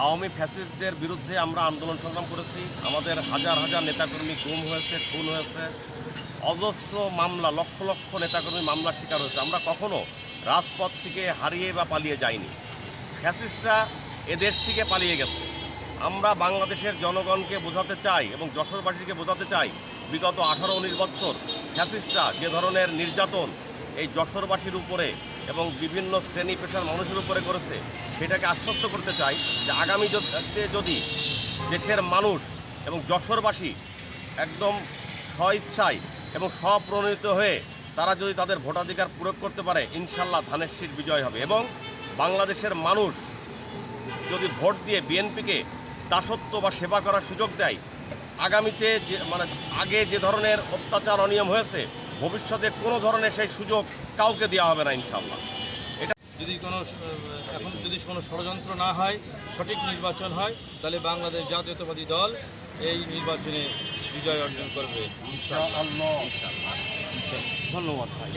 আওয়ামী ফ্যাসিস্টদের বিরুদ্ধে আমরা আন্দোলন সংগ্রাম করেছি। আমাদের হাজার হাজার নেতাকর্মী গুম হয়েছে, খুন হয়েছে, অজস্র মামলা, লক্ষ লক্ষ নেতাকর্মী মামলার শিকার হয়েছে। আমরা কখনো রাজপথ থেকে হারিয়ে বা পালিয়ে যাইনি। ফ্যাসিস্টরা এদেশ থেকে পালিয়ে গেছে। আমরা বাংলাদেশের জনগণকে বোঝাতে চাই এবং যশোরবাসীকে বোঝাতে চাই, বিগত 18-19 বছর ফ্যাসিস্টরা যে ধরনের নির্যাতন এই যশোরবাসীর উপরে এবং বিভিন্ন শ্রেণী পেশার মানুষের উপরে করেছে, সেটাকে আশ্বস্ত করতে চাই যে আগামী যদি দেশের মানুষ এবং যশোরবাসী একদম স্বইচ্ছায় এবং স্বপ্রণোদিত হয়ে তারা যদি তাদের ভোটাধিকার প্রয়োগ করতে পারে, ইনশাল্লাহ ধানের শীষ বিজয় হবে। এবং বাংলাদেশের মানুষ যদি ভোট দিয়ে বিএনপিকে দাসত্ব বা সেবা করার সুযোগ দেয়, আগামীতে যে আগে যে ধরনের অত্যাচার অনিয়ম হয়েছে, ভবিষ্যতে কোনো ধরনের সেই সুযোগ কাউকে দেওয়া হবে না ইনশাল্লাহ। যদি কোনো ষড়যন্ত্র না হয়, সঠিক নির্বাচন হয়, তাহলে বাংলাদেশ জাতীয়তাবাদী দল এই নির্বাচনে বিজয় অর্জন করবে ইনশাআল্লাহ। ধন্যবাদ ভাই।